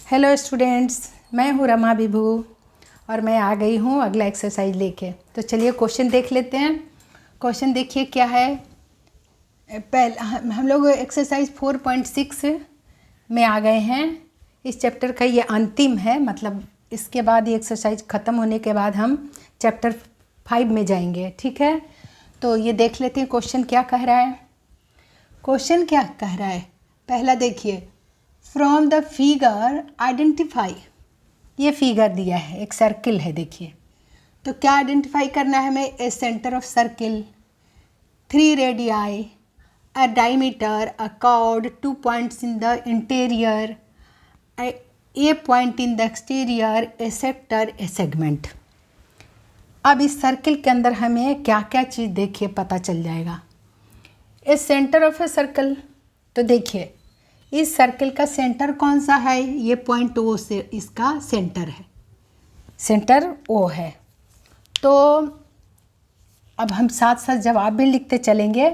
Hello students, मैं हूँ रमा विभू और मैं आ गई हूँ अगला एक्सरसाइज लेके। तो चलिए क्वेश्चन देख लेते हैं। क्वेश्चन देखिए क्या है। हम लोग एक्सरसाइज 4.6 में आ गए हैं। इस चैप्टर का ये अंतिम है, मतलब इसके बाद ये एक्सरसाइज ख़त्म होने के बाद हम चैप्टर 5 में जाएंगे। ठीक है, तो ये देख लेते हैं क्वेश्चन क्या कह रहा है। क्वेश्चन क्या कह रहा है, पहला देखिए, फ्रॉम द फिगर आइडेंटिफाई। ये फिगर दिया है, एक सर्किल है, देखिए। तो क्या आइडेंटिफाई करना है हमें? A centre of circle, 3 radii, a diameter, a chord, 2 points in the interior, a point in the exterior, a sector, a segment. अब इस सर्किल के अंदर हमें क्या क्या चीज़ देखिए पता चल जाएगा। ए सेंटर ऑफ ए सर्कल, तो देखिए इस सर्किल का सेंटर कौन सा है? ये पॉइंट ओ से इसका सेंटर है, सेंटर ओ है। तो अब हम साथ साथ जवाब भी लिखते चलेंगे।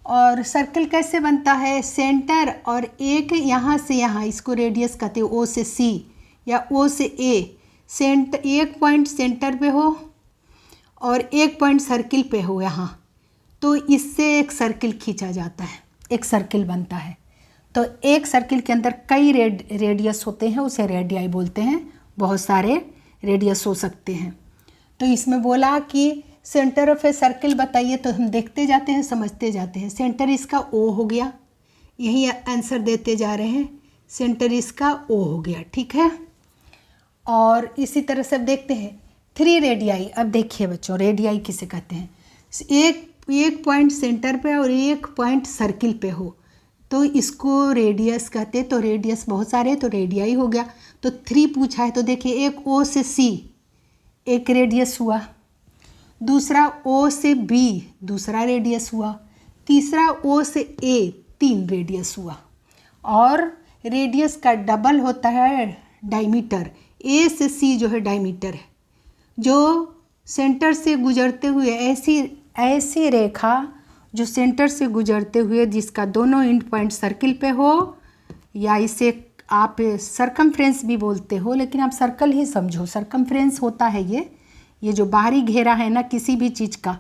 और सर्किल कैसे बनता है? सेंटर और एक यहाँ से यहाँ, इसको रेडियस कहते हैं, ओ से सी या ओ से ए। एक पॉइंट सेंटर पे हो और एक पॉइंट सर्किल पे हो यहाँ, तो इससे एक सर्किल खींचा जाता है, एक सर्किल बनता है। तो एक सर्किल के अंदर कई रेडियस होते हैं, उसे रेडियाई बोलते हैं। बहुत सारे रेडियस हो सकते हैं। तो इसमें बोला कि सेंटर ऑफ ए सर्किल बताइए, तो हम देखते जाते हैं, समझते जाते हैं। सेंटर इसका ओ हो गया, यही आंसर देते जा रहे हैं। सेंटर इसका ओ हो गया, ठीक है। और इसी तरह से अब देखते हैं 3 रेडियाई। अब देखिए बच्चों, रेडियाई किसे कहते हैं? एक पॉइंट सेंटर पे और एक पॉइंट सर्किल पे हो, तो इसको रेडियस कहते हैं। तो रेडियस बहुत सारे, तो रेडियाई हो गया। तो 3 पूछा है, तो देखिए एक ओ से सी एक रेडियस हुआ, दूसरा ओ से बी दूसरा रेडियस हुआ, तीसरा ओ से ए 3 रेडियस हुआ। और रेडियस का डबल होता है डायमीटर। ए से सी जो है डायमीटर है, जो सेंटर से गुजरते हुए ऐसी रेखा जो सेंटर से गुजरते हुए जिसका दोनों एंड पॉइंट सर्किल पे हो, या इसे आप सरकमफ्रेंस भी बोलते हो, लेकिन आप सर्कल ही समझो। सरकमफ्रेंस होता है ये जो बाहरी घेरा है ना किसी भी चीज़ का,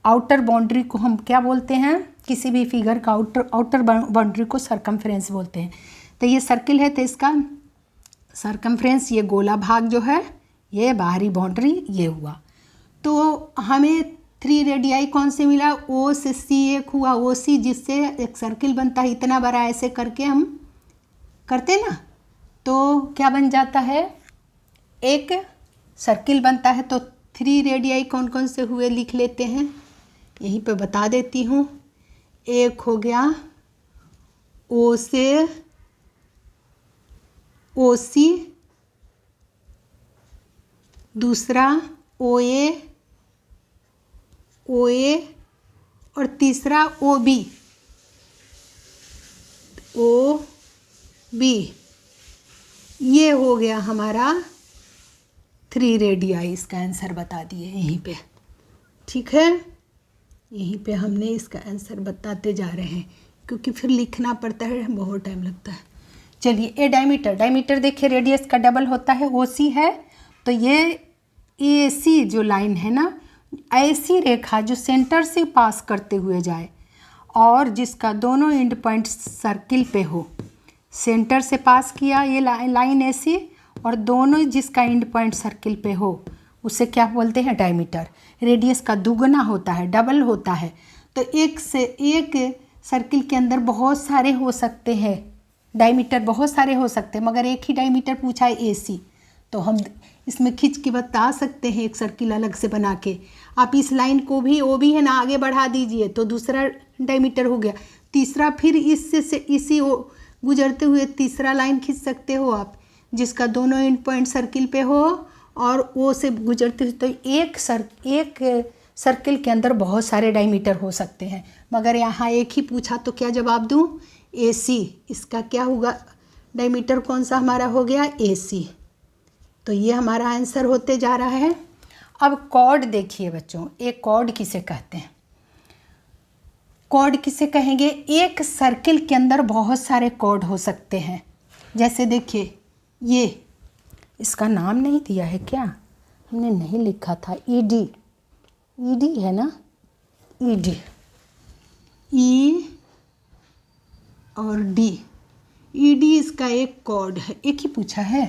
आउटर बाउंड्री को हम क्या बोलते हैं? किसी भी फिगर का आउटर बाउंड्री को सरकमफ्रेंस बोलते हैं। तो ये सर्किल है, तो इसका सरकमफ्रेंस, ये गोला भाग जो है, ये बाहरी बाउंड्री ये हुआ। तो हमें 3 रेडियाई कौन से मिला? ओ से सी एक हुआ, ओ सी, जिससे एक सर्किल बनता है। इतना बड़ा ऐसे करके हम करते ना, तो क्या बन जाता है? एक सर्किल बनता है। तो 3 रेडियाई कौन कौन से हुए लिख लेते हैं, यहीं पे बता देती हूँ। एक हो गया ओ से ओ सी, दूसरा ओ ए और तीसरा ओ बी। ये हो गया हमारा 3 रेडियाई। इसका आंसर बता दिए यहीं पे, ठीक है। यहीं पे हमने इसका आंसर बताते जा रहे हैं, क्योंकि फिर लिखना पड़ता है, बहुत टाइम लगता है। चलिए, ए डायमीटर देखिए रेडियस का डबल होता है, ओ सी है। तो ये ए सी जो लाइन है ना, ऐसी रेखा जो सेंटर से पास करते हुए जाए और जिसका दोनों एंड पॉइंट सर्किल पे हो। सेंटर से पास किया ये लाइन ऐसी, और दोनों जिसका एंड पॉइंट सर्किल पे हो, उसे क्या बोलते हैं? डायमीटर। रेडियस का दुगना होता है, डबल होता है। तो एक सर्किल के अंदर बहुत सारे हो सकते हैं डायमीटर, बहुत सारे हो सकते हैं, मगर एक ही डायमीटर पूछा है, ए सी। तो हम इसमें खींच के बता सकते हैं एक सर्किल अलग से बना के। आप इस लाइन को भी, ओ भी है ना, आगे बढ़ा दीजिए, तो दूसरा डायमीटर हो गया। तीसरा फिर इससे से इसी गुजरते हुए तीसरा लाइन खींच सकते हो आप, जिसका दोनों एंड पॉइंट सर्किल पे हो और ओ से गुजरते हुए। तो एक सर्किल के अंदर बहुत सारे डायमीटर हो सकते हैं, मगर यहाँ एक ही पूछा, तो क्या जवाब दूँ? ए सी। इसका क्या होगा? डायमीटर कौन सा हमारा हो गया? ए सी। तो ये हमारा आंसर होते जा रहा है। अब कॉर्ड देखिए बच्चों, एक कॉर्ड किसे कहते हैं? कॉर्ड किसे कहेंगे? एक सर्किल के अंदर बहुत सारे कॉर्ड हो सकते हैं। जैसे देखिए ये इसका नाम नहीं दिया है क्या, हमने नहीं लिखा था। ईडी, ईडी है ना, ईडी, ई और डी, ईडी इसका एक कॉर्ड है, एक ही पूछा है,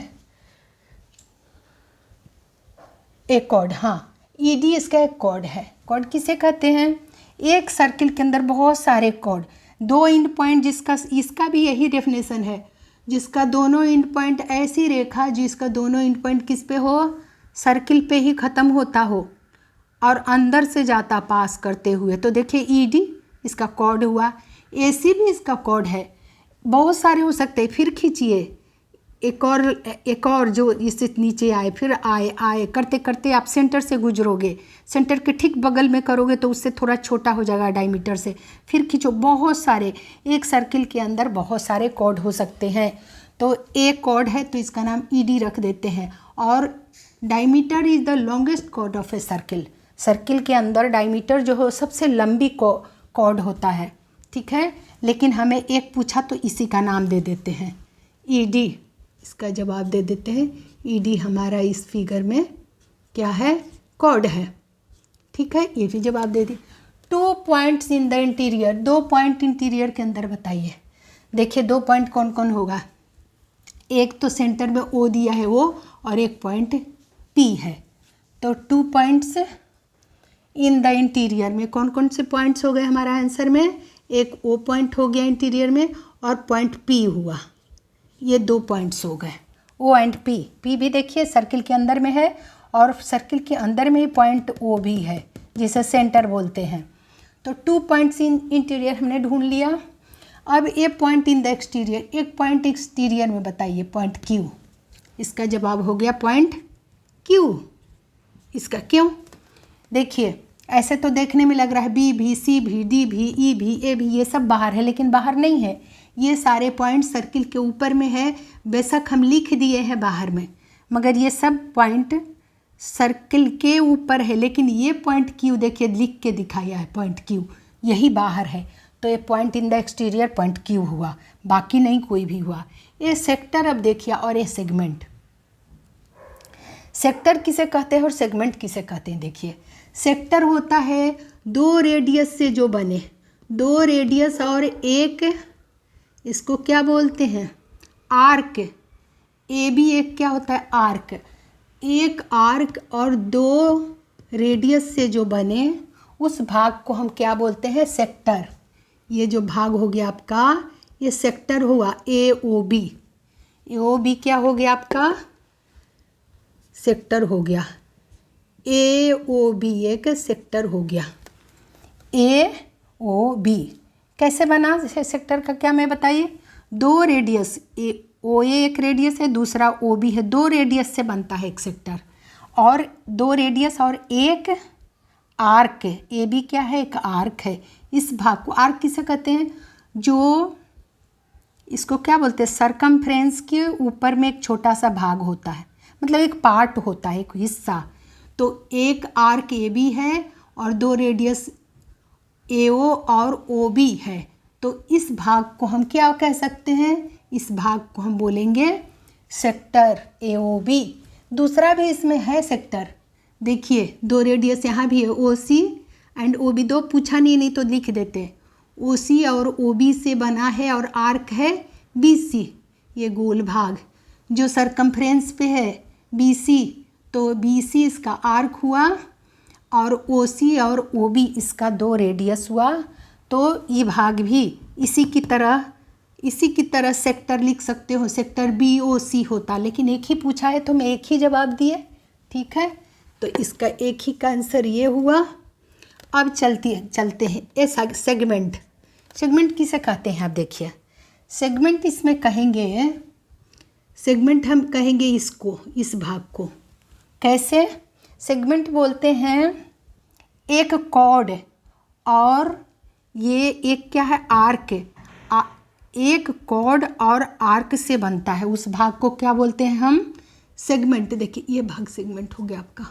एक कॉर्ड, हाँ ईडी इसका एक कॉर्ड है। कॉर्ड किसे कहते हैं, एक सर्किल के अंदर बहुत सारे कॉर्ड, दो एंड पॉइंट, जिसका इसका भी यही डेफिनेशन है, जिसका दोनों एंड पॉइंट ऐसी रेखा जिसका दोनों एंड पॉइंट किस पे हो, सर्किल पे ही ख़त्म होता हो और अंदर से जाता पास करते हुए। तो देखिए ईडी इसका कॉर्ड हुआ, एसी भी इसका कॉर्ड है, बहुत सारे हो सकते हैं। फिर खींचिए एक और जो इससे नीचे आए, फिर आए करते करते आप सेंटर से गुजरोगे, सेंटर के ठीक बगल में करोगे तो उससे थोड़ा छोटा हो जाएगा डायमीटर से, फिर खींचो, बहुत सारे, एक सर्किल के अंदर बहुत सारे कॉर्ड हो सकते हैं। तो एक कॉर्ड है तो इसका नाम ईडी रख देते हैं। और diameter is the longest chord of a circle, circle के अंदर डायमीटर जो है सबसे लंबी कॉर्ड होता है, ठीक है। लेकिन हमें एक पूछा तो इसी का नाम दे देते हैं ईडी, इसका जवाब दे देते हैं ईडी हमारा इस फिगर में क्या है, कॉर्ड है, ठीक है। ये भी जवाब दे दी। 2 points in the interior, 2 point interior के अंदर बताइए। देखिए 2 पॉइंट कौन कौन होगा, एक तो सेंटर में ओ दिया है वो, और एक पॉइंट पी है। तो 2 पॉइंट्स इन द इंटीरियर में कौन कौन से पॉइंट्स हो गए हमारा आंसर में, एक ओ पॉइंट हो गया इंटीरियर में और पॉइंट पी हुआ, ये 2 पॉइंट्स हो गए, ओ एंड पी। पी भी देखिए सर्किल के अंदर में है और सर्किल के अंदर में ही पॉइंट ओ भी है जिसे सेंटर बोलते हैं। तो 2 पॉइंट्स इन इंटीरियर हमने ढूंढ लिया। अब ए पॉइंट इन द एक्सटीरियर, एक पॉइंट एक्सटीरियर में बताइए, पॉइंट क्यू, इसका जवाब हो गया पॉइंट क्यू। इसका क्यों, देखिए ऐसे तो देखने में लग रहा है बी भी, सी भी, डी भी, ई भी, ए भी, ये सब बाहर है, लेकिन बाहर नहीं है। ये सारे पॉइंट सर्किल के ऊपर में है, बेशक हम लिख दिए हैं बाहर में, मगर ये सब पॉइंट सर्किल के ऊपर है। लेकिन ये पॉइंट क्यू देखिए लिख के दिखाया है, पॉइंट क्यू यही बाहर है। तो ये point in the exterior point Q हुआ, बाकी नहीं कोई भी हुआ। ये सेक्टर अब देखिए, और ये सेगमेंट, सेक्टर किसे कहते हैं और सेगमेंट किसे कहते हैं। देखिए सेक्टर होता है 2 रेडियस से जो बने, 2 रेडियस और एक, इसको क्या बोलते हैं, आर्क। ए भी एक क्या होता है, आर्क। एक आर्क और 2 रेडियस से जो बने उस भाग को हम क्या बोलते हैं, सेक्टर। ये जो भाग हो गया आपका, ये सेक्टर हुआ ए ओ बी। ए ओ बी क्या हो गया आपका, सेक्टर हो गया। ए ओ बी एक सेक्टर हो गया। ए ओ बी कैसे बना सेक्टर का, क्या मैं बताइए, 2 रेडियस, ओ ए एक रेडियस है, दूसरा ओ बी है, 2 रेडियस से बनता है एक सेक्टर। और 2 रेडियस और एक आर्क, ए बी क्या है, एक आर्क है। इस भाग को आर्क किसे कहते हैं, जो इसको क्या बोलते हैं, सरकमफ्रेंस के ऊपर में एक छोटा सा भाग होता है, मतलब एक पार्ट होता है, एक हिस्सा। तो एक आर्क ए बी है और 2 रेडियस ए ओ और ओ बी है। तो इस भाग को हम क्या कह सकते हैं, इस भाग को हम बोलेंगे सेक्टर ए ओ बी। दूसरा भी इसमें है सेक्टर, देखिए 2 रेडियस यहाँ भी है, ओ सी एंड ओ बी, 2 पूछा नहीं तो लिख देते, ओ सी और ओ बी से बना है और आर्क है बी सी, ये गोल भाग जो सरकमफ्रेंस पे है बी सी। तो बी सी इसका आर्क हुआ और ओ सी और ओ बी इसका 2 रेडियस हुआ। तो ये भाग भी इसी की तरह सेक्टर लिख सकते हो, सेक्टर बी ओ सी होता, लेकिन एक ही पूछा है तो मैं एक ही जवाब दिए, ठीक है। तो इसका एक ही का आंसर ये हुआ। अब चलते हैं ए सेगमेंट। सेगमेंट किसे कहते हैं आप देखिए, सेगमेंट इसमें कहेंगे, सेगमेंट हम कहेंगे इसको, इस भाग को कैसे, सेगमेंट बोलते हैं एक कॉर्ड और ये एक क्या है, आर्क। एक कॉर्ड और आर्क से बनता है, उस भाग को क्या बोलते हैं हम, सेगमेंट। देखिए ये भाग सेगमेंट हो गया आपका,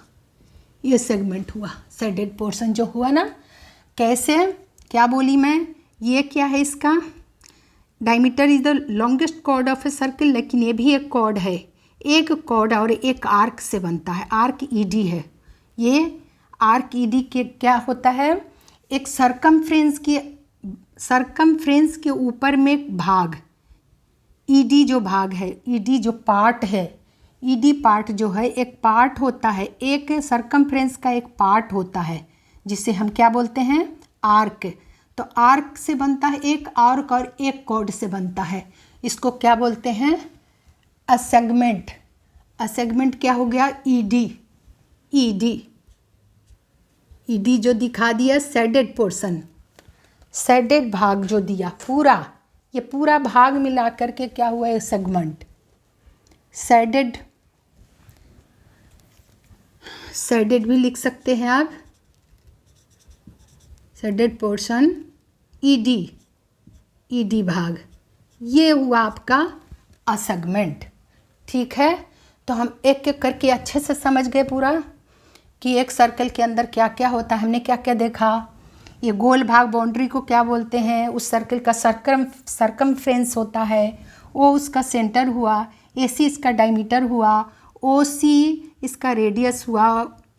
ये सेगमेंट हुआ, शेडेड पोर्शन जो हुआ ना। कैसे, क्या बोली मैं, ये क्या है, इसका diameter is the longest chord of a circle, लेकिन ये भी एक कॉर्ड है, एक कॉर्ड और एक आर्क से बनता है। आर्क ईडी है ये। आर्क ईडी के क्या होता है, एक सरकमफ्रेंस के ऊपर में एक भाग, ईडी जो भाग है, ईडी जो पार्ट है, ईडी पार्ट जो है एक पार्ट होता है, एक सरकमफ्रेंस का एक पार्ट होता है जिसे हम क्या बोलते हैं, आर्क। तो आर्क से बनता है एक आर्क और एक कॉर्ड से बनता है, इसको क्या बोलते हैं, अ सेगमेंट। अ सेगमेंट क्या हो गया, ईडी। ईडी जो दिखा दिया शेडेड पोर्शन, शेडेड भाग जो दिया पूरा, ये पूरा भाग मिला करके क्या हुआ है, सेगमेंट। शेडेड भी लिख सकते हैं आप, शेडेड पोर्शन, ईडी भाग, ये हुआ आपका अ सेगमेंट। ठीक है, तो हम एक एक करके अच्छे से समझ गए पूरा कि एक सर्कल के अंदर क्या क्या होता है, हमने क्या क्या देखा। ये गोल भाग बाउंड्री को क्या बोलते हैं, उस सर्कल का सरकमफ्रेंस होता है, ओ उसका सेंटर हुआ, AC इसका डायमीटर हुआ, OC इसका रेडियस हुआ,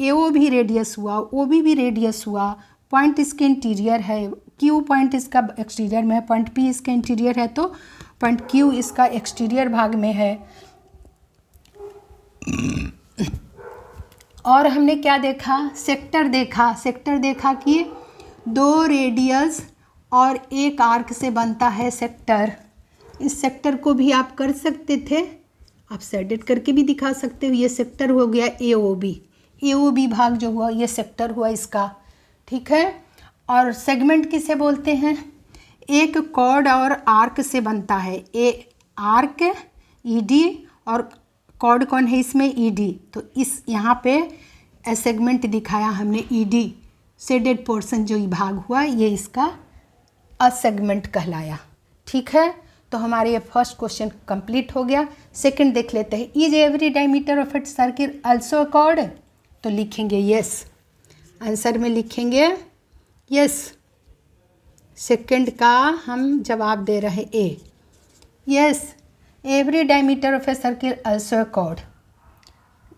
AO भी रेडियस हुआ, OB भी रेडियस हुआ, पॉइंट इसके इंटीरियर है, Q पॉइंट इसका एक्सटीरियर में है, पॉइंट P इसका इंटीरियर है, तो पॉइंट Q इसका एक्सटीरियर भाग में है। और हमने क्या देखा, सेक्टर देखा कि 2 रेडियस और एक आर्क से बनता है सेक्टर। इस सेक्टर को भी आप कर सकते थे, आप शेडेड करके भी दिखा सकते हो। ये सेक्टर हो गया AOB भाग जो हुआ ये सेक्टर हुआ इसका। ठीक है, और सेगमेंट किसे बोलते हैं, एक कॉर्ड और आर्क से बनता है, आर्क ED और कॉर्ड कौन है इसमें, ED। तो इस यहाँ पे सेगमेंट दिखाया हमने, ED शेडेड पोर्शन जो ये भाग हुआ ये इसका अ सेगमेंट कहलाया। ठीक है, तो हमारे ये फर्स्ट क्वेश्चन कंप्लीट हो गया। सेकंड देख लेते हैं, is every diameter of it circle also a cord, तो लिखेंगे यस, आंसर में लिखेंगे यस। सेकंड का हम जवाब दे रहे ए, yes every diameter of a circle also a chord.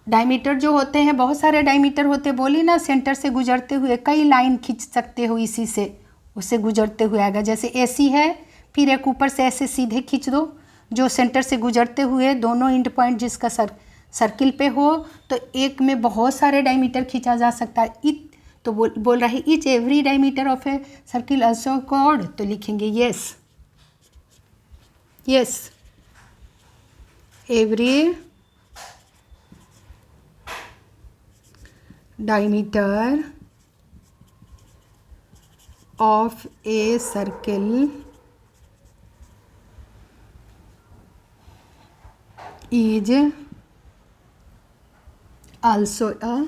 Diameter जो होते हैं, बहुत सारे डायमीटर होते, बोली ना, सेंटर से गुजरते हुए कई लाइन खींच सकते हो, इसी से उससे गुजरते हुए आएगा। जैसे AC है, फिर एक ऊपर से ऐसे सीधे खींच दो, जो सेंटर से गुजरते हुए दोनों एंड पॉइंट जिसका सर्किल पे हो, तो एक में बहुत सारे डायमीटर खींचा जा सकता है। तो बोल रहा है each every diameter of a circle also chord, तो लिखेंगे yes, every diameter of a circle is also a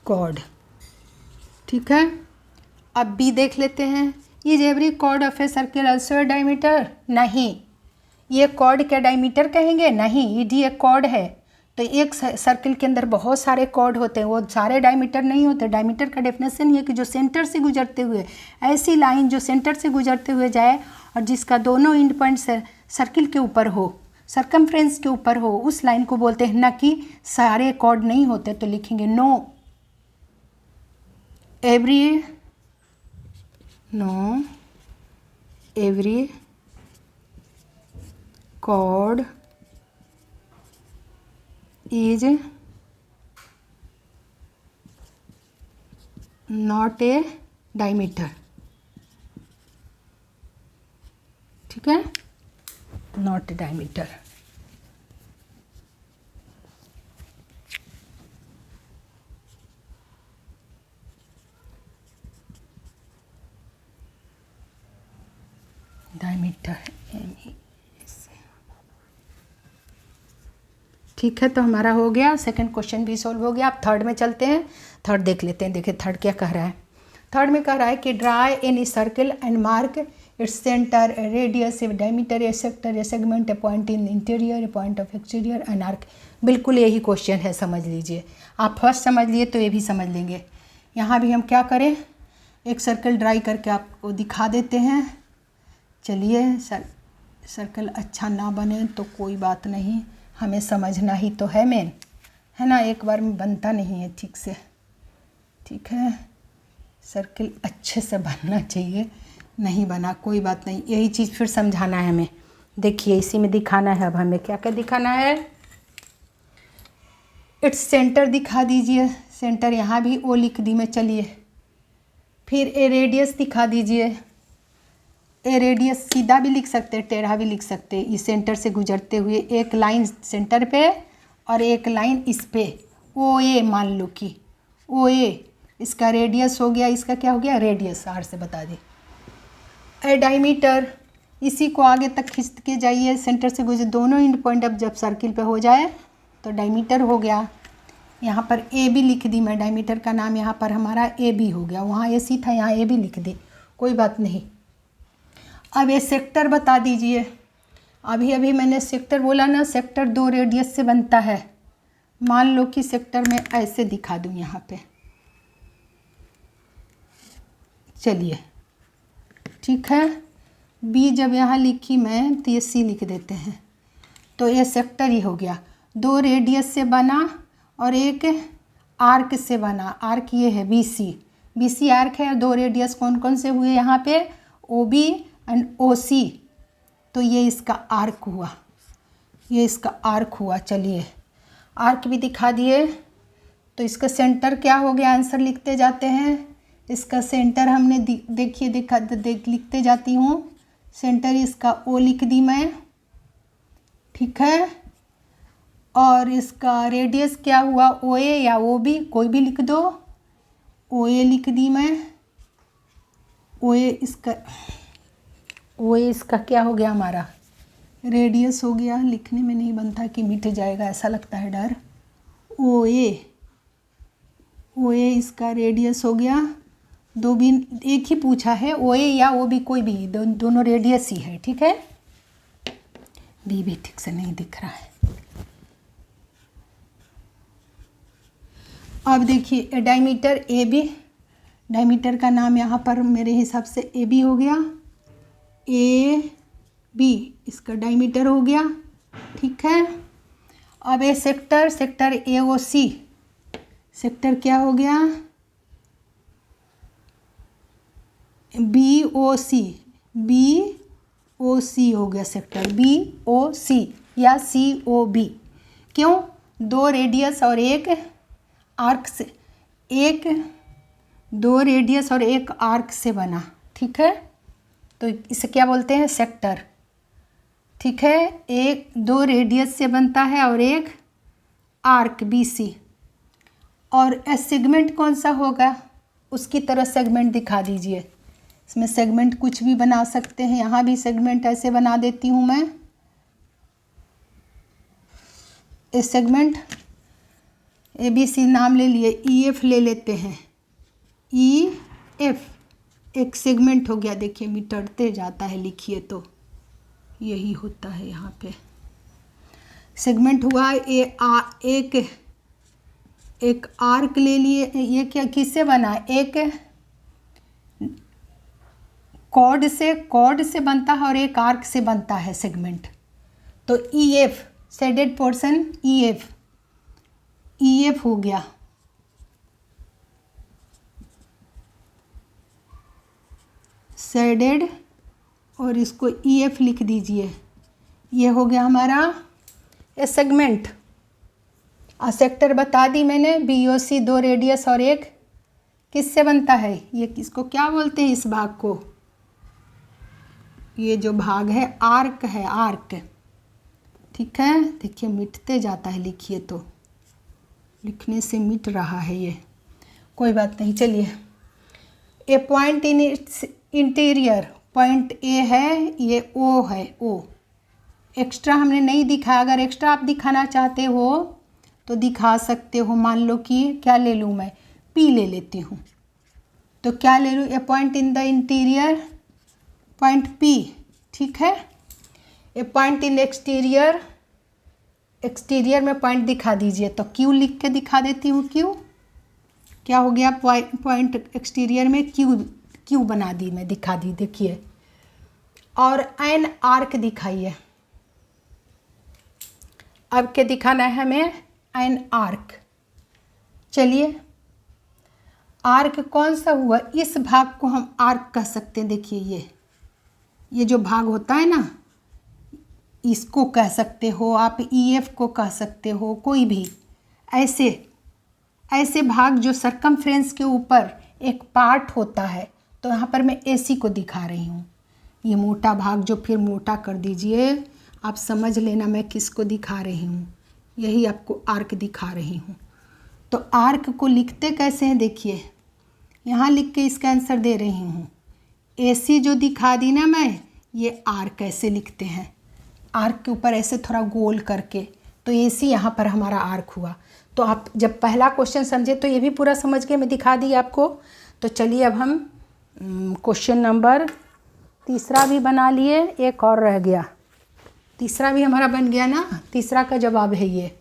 chord। ठीक है, अब बी देख लेते हैं, is every chord of a circle also a diameter, नहीं, ये कॉर्ड क्या डायमीटर कहेंगे, नहीं, ED एक कॉर्ड है। तो एक सर्किल के अंदर बहुत सारे कॉर्ड होते हैं, वो सारे डायमीटर नहीं होते। डायमीटर का डेफिनेशन ये है कि जो सेंटर से गुजरते हुए, ऐसी लाइन जो सेंटर से गुजरते हुए जाए और जिसका दोनों एंड पॉइंट सर्किल के ऊपर हो, सरकमफ्रेंस के ऊपर हो, उस लाइन को बोलते हैं, ना कि सारे कॉर्ड नहीं होते। तो लिखेंगे no every chord is not a diameter। ठीक है, not a diameter। डायमीटर ठीक है, तो हमारा हो गया, सेकंड क्वेश्चन भी सॉल्व हो गया। अब थर्ड में चलते हैं, थर्ड देख लेते हैं। देखिए थर्ड क्या कह रहा है, थर्ड में कह रहा है कि draw any circle and mark its centre, radius, diameter, A sector, a segment, A point in interior, a point of exterior and arc. बिल्कुल यही क्वेश्चन है, समझ लीजिए। आप फर्स्ट समझ लिए तो ये भी समझ लेंगे। यहाँ भी हम क्या करें, एक सर्कल ड्राई करके आपको दिखा देते हैं। चलिए सर, सर्कल अच्छा ना बने तो कोई बात नहीं, हमें समझना ही तो है मेन, है ना। एक बार में बनता नहीं है ठीक से, ठीक है। सर्कल अच्छे से बनना चाहिए, नहीं बना कोई बात नहीं, यही चीज़ फिर समझाना है हमें। देखिए इसी में दिखाना है, अब हमें क्या क्या दिखाना है। इट्स सेंटर दिखा दीजिए, सेंटर यहाँ भी ओ लिख दी मैं, चलिए। फिर ए रेडियस दिखा दीजिए, ए रेडियस सीधा भी लिख सकते हैं, टेढ़ा भी लिख सकते हैं। इस सेंटर से गुजरते हुए एक लाइन सेंटर पे और एक लाइन इस पे, ओ ए मान लो कि ओ ए इसका रेडियस हो गया, इसका क्या हो गया रेडियस, आर से बता दी। ए डायमीटर, इसी को आगे तक खींच के जाइए, सेंटर से गुजर दोनों एंड पॉइंट अब जब सर्किल पे हो जाए तो डायमीटर हो गया। यहाँ पर ए बी लिख दी मैं, डायमीटर का नाम यहाँ पर हमारा ए बी हो गया, वहाँ ए सी था यहाँ ए बी लिख दी, कोई बात नहीं। अब ये सेक्टर बता दीजिए, अभी अभी मैंने सेक्टर बोला ना, सेक्टर 2 रेडियस से बनता है। मान लो कि सेक्टर में ऐसे दिखा दूँ यहाँ पे, चलिए ठीक है। बी जब यहाँ लिखी मैं तो ये सी लिख देते हैं, तो ये सेक्टर ही हो गया। 2 रेडियस से बना और एक आर्क से बना, आर्क ये है बी सी आर्क है। 2 रेडियस कौन कौन से हुए यहाँ पे, ओ बी एंड ओ सी, तो ये इसका आर्क हुआ, ये इसका आर्क हुआ। चलिए आर्क भी दिखा दिए, तो इसका सेंटर क्या हो गया, आंसर लिखते जाते हैं। इसका सेंटर हमने देखिए लिखते जाती हूँ, सेंटर इसका ओ लिख दी मैं, ठीक है। और इसका रेडियस क्या हुआ, ओ ए या ओ बी, कोई भी लिख दो, ओ ए लिख दी मैं। ओ ए इसका क्या हो गया, हमारा रेडियस हो गया, लिखने में नहीं बनता कि मिट जाएगा ऐसा लगता है डर। ओ ए इसका रेडियस हो गया। 2 भी एक ही पूछा है, ओ ए या ओ बी कोई भी, दोनों रेडियस ही है, ठीक है। बी भी ठीक से नहीं दिख रहा है। अब देखिए डायमीटर ए बी, डायमीटर का नाम यहाँ पर मेरे हिसाब से ए बी हो गया, ए बी इसका डायमीटर हो गया, ठीक है। अब ये sector A O C, sector क्या हो गया, बी ओ सी हो गया, सेक्टर बी ओ सी या सी ओ बी। क्यों, 2 रेडियस और एक आर्क से, 2 रेडियस और एक आर्क से बना, ठीक है। तो इसे क्या बोलते हैं, सेक्टर, ठीक है। 2 रेडियस से बनता है और एक आर्क बी सी। और सेगमेंट कौन सा होगा, उसकी तरह सेगमेंट दिखा दीजिए। इसमें सेगमेंट कुछ भी बना सकते हैं, यहाँ भी सेगमेंट ऐसे बना देती हूँ मैं। इस सेगमेंट ए बी सी नाम ले लिए, ई एफ ले लेते हैं, ई एफ एक सेगमेंट हो गया। देखिए मिटरते जाता है, लिखिए तो यही होता है यहाँ पे, सेगमेंट हुआ। एक आर्क ले लिए, ये क्या किससे बना, एक कॉर्ड से बनता है और एक आर्क से बनता है सेगमेंट। तो E F shaded portion, E F हो गया, शेडेड, और इसको ई एफ लिख दीजिए। ये हो गया हमारा ये सेगमेंट। सेक्टर बता दी मैंने, बी ओ सी 2 रेडियस और एक किससे बनता है, ये किसको क्या बोलते हैं, इस भाग को, ये जो भाग है आर्क है, आर्क, ठीक है। देखिए मिटते जाता है, लिखिए तो लिखने से मिट रहा है ये, कोई बात नहीं। चलिए a point in its interior, point A है, ये ओ है, ओ एक्स्ट्रा हमने नहीं दिखाया। अगर एक्स्ट्रा आप दिखाना चाहते हो तो दिखा सकते हो। मान लो कि क्या ले लूँ मैं, पी ले लेती हूँ, तो क्या ले लूँ, a point in the interior, point P, ठीक है। A point in exterior, exterior में पॉइंट दिखा दीजिए, तो क्यू लिख के दिखा देती हूँ। क्यू क्या हो गया, पॉइंट एक्सटीरियर में क्यू बना दी मैं, दिखा दी। देखिए और एन आर्क दिखाइए। अब क्या दिखाना है हमें? An arc. चलिए, आर्क कौन सा हुआ? इस भाग को हम आर्क कह सकते हैं। देखिए ये जो भाग होता है ना, इसको कह सकते हो आप, ईएफ को कह सकते हो, कोई भी ऐसे ऐसे भाग जो सरकमफ्रेंस के ऊपर एक पार्ट होता है। तो यहाँ पर मैं एसी को दिखा रही हूँ, ये मोटा भाग जो फिर मोटा कर दीजिए, आप समझ लेना मैं किसको दिखा रही हूँ। यही आपको आर्क दिखा रही हूँ। तो आर्क को लिखते कैसे हैं? देखिए यहाँ लिख के इसका आंसर दे रही हूँ। एसी जो दिखा दी ना मैं, ये आर्क कैसे लिखते हैं? आर्क के ऊपर ऐसे थोड़ा गोल करके, तो एसी यहाँ पर हमारा आर्क हुआ। तो आप जब पहला क्वेश्चन समझे तो ये भी पूरा समझ के मैं दिखा दी आपको। तो चलिए अब हम क्वेश्चन नंबर तीसरा भी बना लिए, एक और रह गया। तीसरा भी हमारा बन गया ना, तीसरा का जवाब है ये।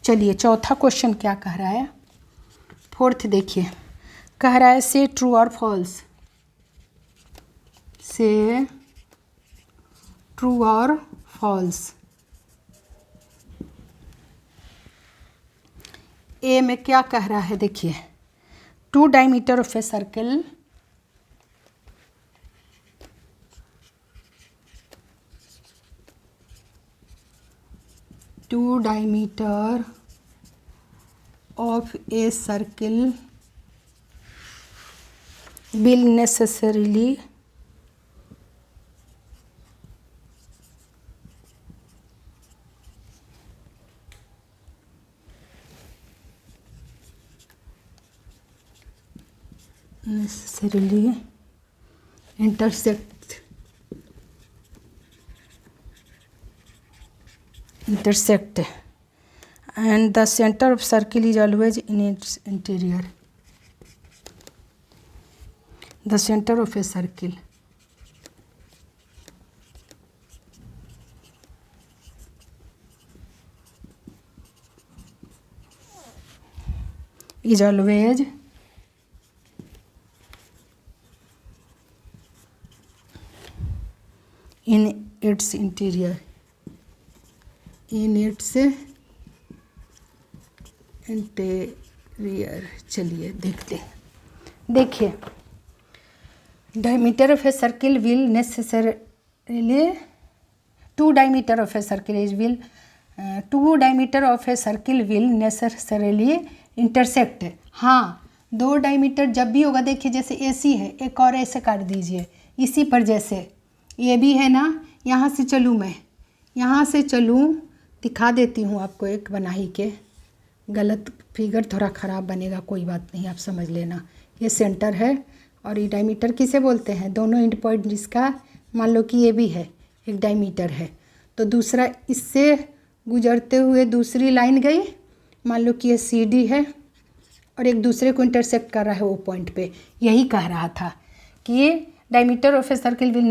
चलिए चौथा क्वेश्चन क्या कह रहा है? फोर्थ देखिए, कह रहा है से ट्रू और फॉल्स। से ट्रू और फॉल्स। ए में क्या कह रहा है? देखिए, 2 diameter of a circle will necessarily intersect and the center of circle is always in its interior. The center of a circle is always in its interior. चलिए देखते हैं। देखिए, diameter of a circle will necessarily 2 diameter of a circle will necessarily intersect. हाँ, 2 diameter जब भी होगा, देखिए जैसे एसी है, एक और ऐसे काट दीजिए इसी पर, जैसे ये भी है ना। यहाँ से चलूँ, मैं यहाँ से चलूँ, दिखा देती हूँ आपको एक बना ही के। गलत फिगर थोड़ा ख़राब बनेगा, कोई बात नहीं, आप समझ लेना। ये सेंटर है और ये डायमीटर किसे बोलते हैं? दोनों एंड पॉइंट जिसका, मान लो कि ये भी है, एक डायमीटर है, तो दूसरा इससे गुजरते हुए दूसरी लाइन गई, मान लो कि ये CD है और एक दूसरे को इंटरसेक्ट कर रहा है वो पॉइंट पे। यही कह रहा था कि ये diameter of a circle will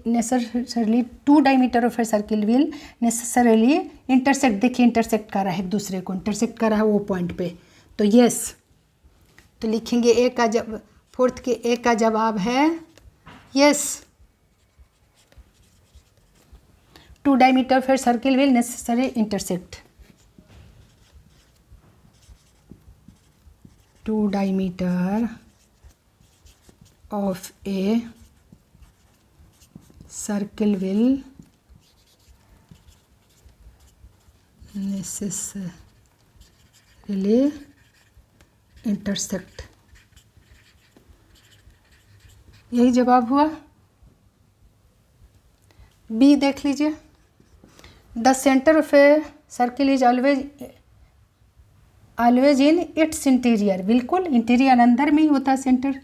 necessarily 2 diameter of a circle will necessarily intersect. देखिए इंटरसेक्ट कर रहा है, एक दूसरे को इंटरसेक्ट कर रहा है वो पॉइंट पे। तो यस, तो लिखेंगे ए का जब फोर्थ के ए का जवाब है yes. 2 diameter of a circle will necessarily intersect. 2 diameter of a circle will necessarily intersect। यही जवाब हुआ। बी देख लीजिए, the centre of a circle is always in its interior. बिल्कुल, इंटीरियर अंदर में ही होता है सेंटर,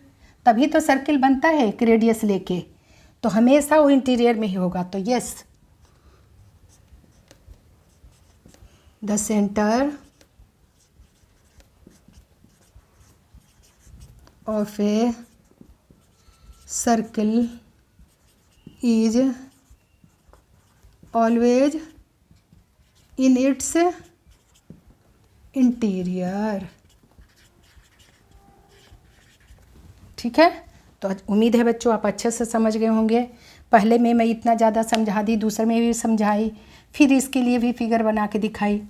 तभी तो सर्किल बनता है एक रेडियस लेके, तो हमेशा वो इंटीरियर में ही होगा। तो yes, the centre of a circle is always in its interior. ठीक है, तो उम्मीद है बच्चों आप अच्छे से समझ गए होंगे। पहले में मैं इतना ज़्यादा समझा दी, दूसरे में भी समझाई, फिर इसके लिए भी फिगर बना के दिखाई।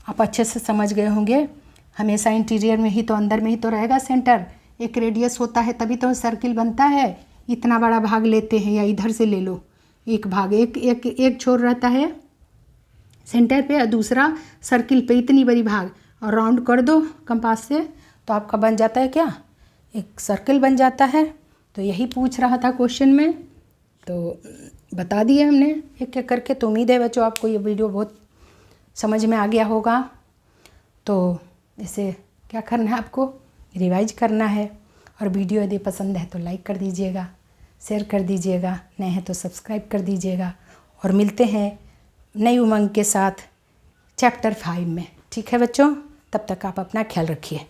आप अच्छे से समझ गए होंगे। हमेशा इंटीरियर में ही तो, अंदर में ही तो रहेगा सेंटर। एक रेडियस होता है तभी तो सर्किल बनता है। इतना बड़ा भाग लेते हैं, या इधर से ले लो एक भाग, एक छोर रहता है सेंटर पे और दूसरा सर्किल पे, इतनी बड़ी भाग, और राउंड कर दो कंपास से तो आपका बन जाता है क्या, एक सर्किल बन जाता है। तो यही पूछ रहा था क्वेश्चन में, तो बता दिए हमने एक एक करके। तो उम्मीद है बच्चों आपको ये वीडियो बहुत समझ में आ गया होगा। तो इसे क्या करना है, आपको रिवाइज करना है। और वीडियो यदि पसंद है तो लाइक कर दीजिएगा, शेयर कर दीजिएगा, नए हैं तो सब्सक्राइब कर दीजिएगा। और मिलते हैं नई उमंग के साथ चैप्टर 5 में। ठीक है बच्चों, तब तक आप अपना ख्याल रखिए।